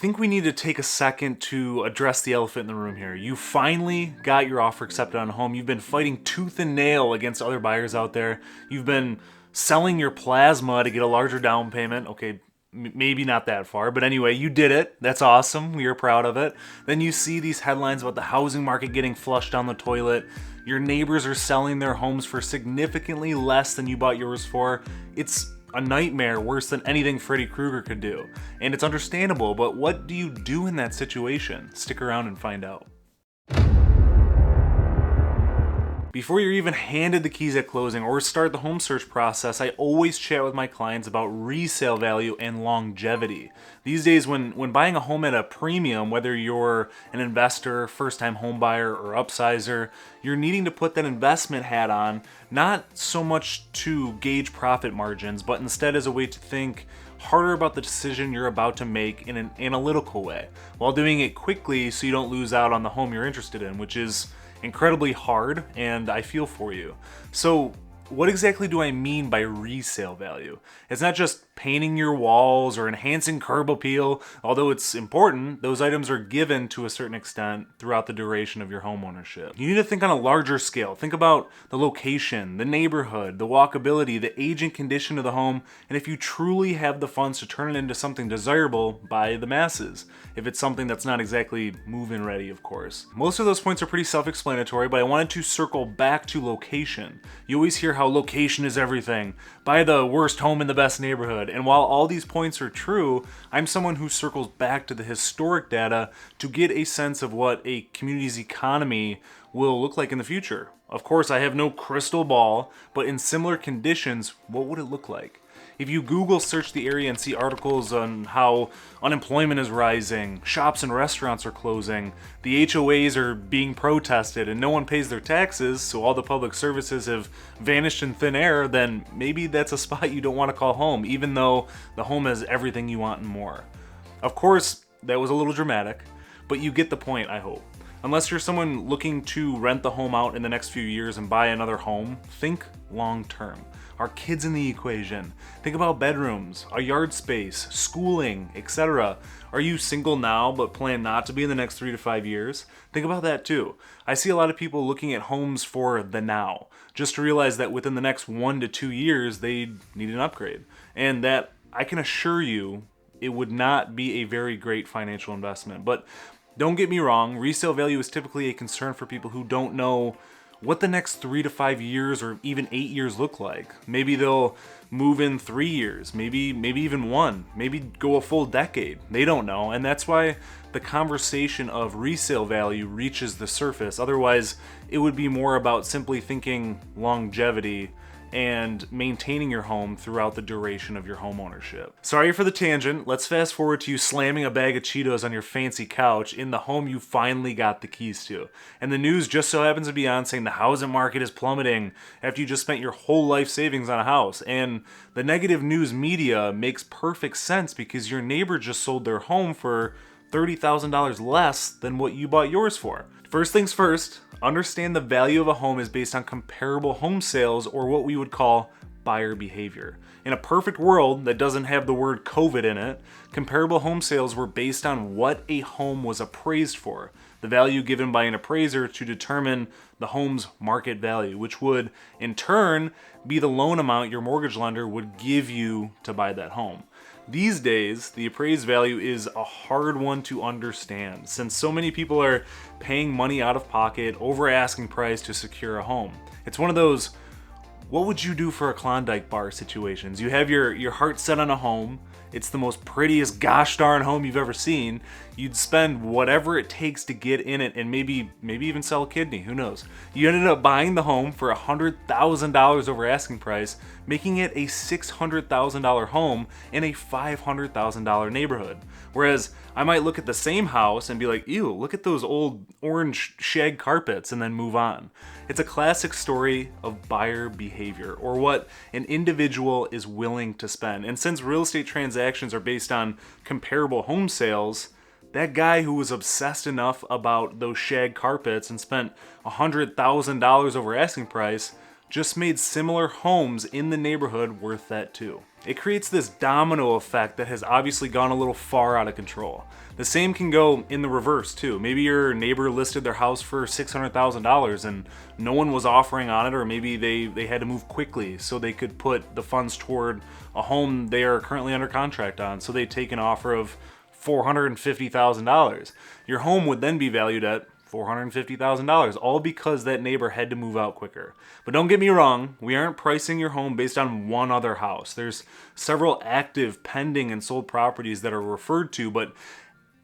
think we need to take a second to address the elephant in the room here. You finally got your offer accepted on a home. You've been fighting tooth and nail against other buyers out there. You've been selling your plasma to get a larger down payment. Okay, maybe not that far, but anyway, you did it. That's awesome. We are proud of it. Then you see these headlines about the housing market getting flushed down the toilet. Your neighbors are selling their homes for significantly less than you bought yours for. It's a nightmare, worse than anything Freddy Krueger could do. And it's understandable, but what do you do in that situation? Stick around and find out. Before you're even handed the keys at closing or start the home search process, I always chat with my clients about resale value and longevity. These days, when buying a home at a premium, whether you're an investor, first-time home buyer, or upsizer, you're needing to put that investment hat on, not so much to gauge profit margins, but instead as a way to think harder about the decision you're about to make in an analytical way, while doing it quickly so you don't lose out on the home you're interested in, which is incredibly hard, and I feel for you. So what exactly do I mean by resale value? It's not just painting your walls or enhancing curb appeal. Although it's important, those items are given to a certain extent throughout the duration of your home ownership. You need to think on a larger scale. Think about the location, the neighborhood, the walkability, the age and condition of the home, and if you truly have the funds to turn it into something desirable by the masses. If it's something that's not exactly move-in ready, of course. Most of those points are pretty self-explanatory, but I wanted to circle back to location. You always hear how location is everything. Buy the worst home in the best neighborhood. And while all these points are true, I'm someone who circles back to the historic data to get a sense of what a community's economy will look like in the future. Of course, I have no crystal ball, but in similar conditions, what would it look like? If you Google search the area and see articles on how unemployment is rising, shops and restaurants are closing, the HOAs are being protested, and no one pays their taxes, so all the public services have vanished in thin air, then maybe that's a spot you don't want to call home, even though the home has everything you want and more. Of course, that was a little dramatic, but you get the point, I hope. Unless you're someone looking to rent the home out in the next few years and buy another home, think long term. Are kids in the equation? Think about bedrooms, a yard space, schooling, etc. Are you single now but plan not to be in the next 3 to 5 years? Think about that too. I see a lot of people looking at homes for the now, just to realize that within the next 1 to 2 years they need an upgrade. And that, I can assure you, it would not be a very great financial investment. But don't get me wrong, resale value is typically a concern for people who don't know what the next 3 to 5 years or even 8 years look like. Maybe they'll move in 3 years, maybe even 1, maybe go a full decade. They don't know, and that's why the conversation of resale value reaches the surface. Otherwise, it would be more about simply thinking longevity and maintaining your home throughout the duration of your home ownership. Sorry for the tangent. Let's fast forward to you slamming a bag of Cheetos on your fancy couch in the home you finally got the keys to. And the news just so happens to be on saying the housing market is plummeting after you just spent your whole life savings on a house. And the negative news media makes perfect sense because your neighbor just sold their home for $30,000 less than what you bought yours for. First things first, understand the value of a home is based on comparable home sales, or what we would call buyer behavior. In a perfect world that doesn't have the word COVID in it, comparable home sales were based on what a home was appraised for, the value given by an appraiser to determine the home's market value, which would in turn be the loan amount your mortgage lender would give you to buy that home. These days, the appraised value is a hard one to understand since so many people are paying money out of pocket over asking price to secure a home. It's one of those, what would you do for a Klondike bar situations? You have your heart set on a home. It's the most prettiest gosh darn home you've ever seen. You'd spend whatever it takes to get in it and maybe even sell a kidney, who knows. You ended up buying the home for $100,000 over asking price, making it a $600,000 home in a $500,000 neighborhood. Whereas I might look at the same house and be like, ew, look at those old orange shag carpets, and then move on. It's a classic story of buyer behavior, or what an individual is willing to spend. And since real estate transactions are based on comparable home sales, that guy who was obsessed enough about those shag carpets and spent $100,000 over asking price just made similar homes in the neighborhood worth that too. it creates this domino effect that has obviously gone a little far out of control. The same can go in the reverse too. Maybe your neighbor listed their house for $600,000 and no one was offering on it, or maybe they had to move quickly so they could put the funds toward a home they are currently under contract on. So they take an offer of $450,000. Your home would then be valued at $450,000, all because that neighbor had to move out quicker. But don't get me wrong, we aren't pricing your home based on one other house. There's several active, pending, and sold properties that are referred to, but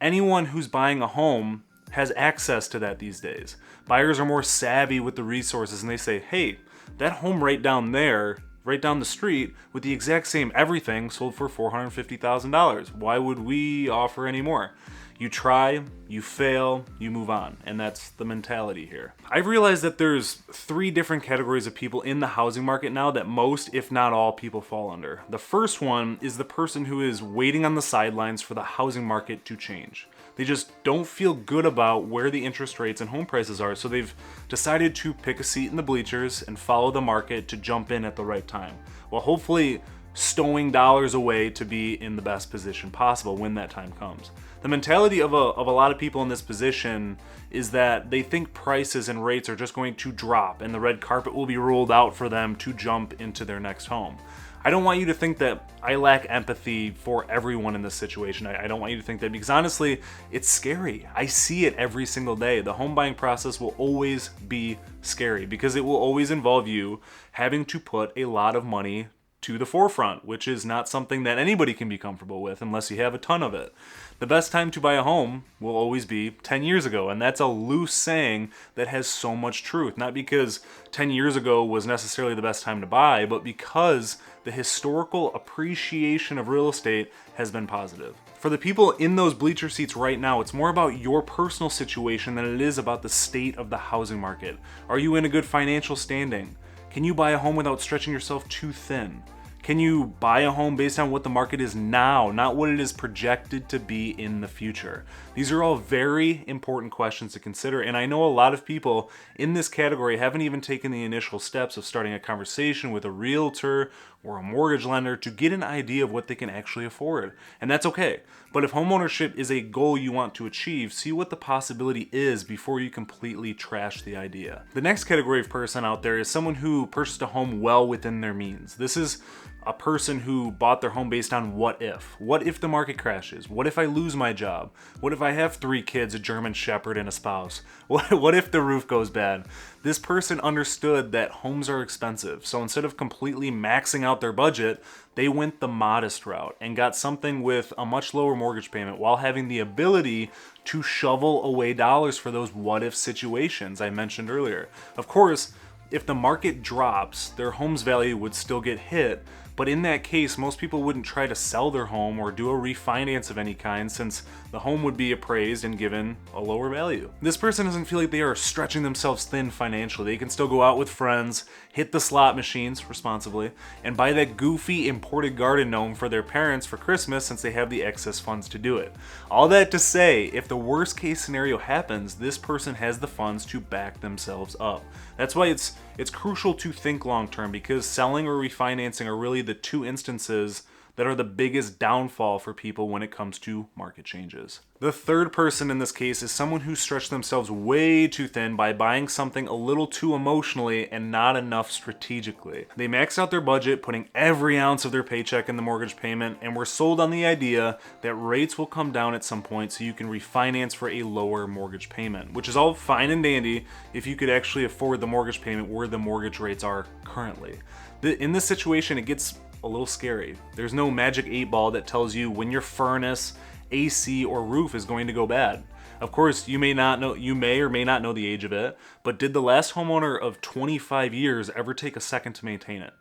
anyone who's buying a home has access to that these days. Buyers are more savvy with the resources and they say, hey, that home right down there, right down the street, with the exact same everything, sold for $450,000. Why would we offer any more? You try, you fail, you move on, and that's the mentality here. I've realized that there's 3 different categories of people in the housing market now that most, if not all, people fall under. The first one is the person who is waiting on the sidelines for the housing market to change. They just don't feel good about where the interest rates and home prices are, so they've decided to pick a seat in the bleachers and follow the market to jump in at the right time, while hopefully stowing dollars away to be in the best position possible when that time comes. The mentality of a lot of people in this position is that they think prices and rates are just going to drop and the red carpet will be rolled out for them to jump into their next home. I don't want you to think that I lack empathy for everyone in this situation. I don't want you to think that, because honestly, it's scary. I see it every single day. The home buying process will always be scary because it will always involve you having to put a lot of money to the forefront, which is not something that anybody can be comfortable with unless you have a ton of it. The best time to buy a home will always be 10 years ago, and that's a loose saying that has so much truth. Not because 10 years ago was necessarily the best time to buy, but because the historical appreciation of real estate has been positive. For the people in those bleacher seats right now, it's more about your personal situation than it is about the state of the housing market. Are you in a good financial standing? Can you buy a home without stretching yourself too thin? Can you buy a home based on what the market is now, not what it is projected to be in the future? These are all very important questions to consider, and I know a lot of people in this category haven't even taken the initial steps of starting a conversation with a realtor or a mortgage lender to get an idea of what they can actually afford. And that's okay. But if homeownership is a goal you want to achieve, see what the possibility is before you completely trash the idea. The next category of person out there is someone who purchased a home well within their means. This is a person who bought their home based on what if. What if the market crashes? What if I lose my job? What if I have 3 kids, a German Shepherd, and a spouse? What if the roof goes bad? This person understood that homes are expensive, so instead of completely maxing out their budget, they went the modest route and got something with a much lower mortgage payment while having the ability to shovel away dollars for those what-if situations I mentioned earlier. Of course, if the market drops, their home's value would still get hit, but in that case, most people wouldn't try to sell their home or do a refinance of any kind, since the home would be appraised and given a lower value. This person doesn't feel like they are stretching themselves thin financially. They can still go out with friends, hit the slot machines responsibly, and buy that goofy imported garden gnome for their parents for Christmas since they have the excess funds to do it. All that to say, if the worst case scenario happens, this person has the funds to back themselves up. That's why it's crucial to think long term, because selling or refinancing are really the 2 instances that are the biggest downfall for people when it comes to market changes. The third person in this case is someone who stretched themselves way too thin by buying something a little too emotionally and not enough strategically. They maxed out their budget, putting every ounce of their paycheck in the mortgage payment, and were sold on the idea that rates will come down at some point so you can refinance for a lower mortgage payment, which is all fine and dandy if you could actually afford the mortgage payment where the mortgage rates are currently. In this situation, it gets a little scary. There's no magic 8-ball that tells you when your furnace, AC, or roof is going to go bad. Of course, you may or may not know the age of it, but did the last homeowner of 25 years ever take a second to maintain it?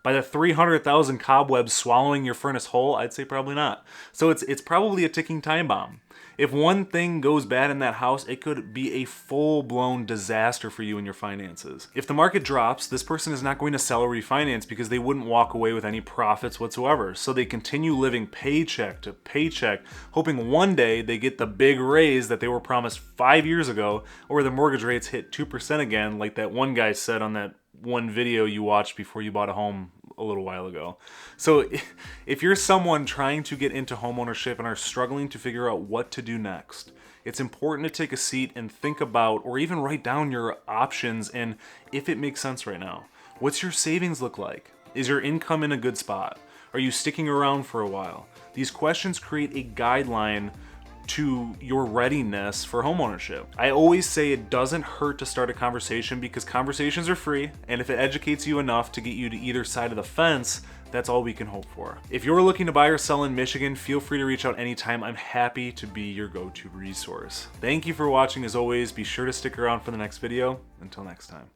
By the 300,000 cobwebs swallowing your furnace whole, I'd say probably not. So it's probably a ticking time bomb. If one thing goes bad in that house, it could be a full-blown disaster for you and your finances. If the market drops, this person is not going to sell or refinance because they wouldn't walk away with any profits whatsoever. So they continue living paycheck to paycheck, hoping one day they get the big raise that they were promised 5 years ago, or the mortgage rates hit 2% again, like that one guy said on that one video you watched before you bought a home a little while ago. So if you're someone trying to get into homeownership and are struggling to figure out what to do next, it's important to take a seat and think about, or even write down your options and if it makes sense right now. What's your savings look like? Is your income in a good spot? Are you sticking around for a while? These questions create a guideline to your readiness for homeownership. I always say it doesn't hurt to start a conversation because conversations are free, and if it educates you enough to get you to either side of the fence, that's all we can hope for. If you're looking to buy or sell in Michigan, feel free to reach out anytime. I'm happy to be your go-to resource. Thank you for watching as always. Be sure to stick around for the next video. Until next time.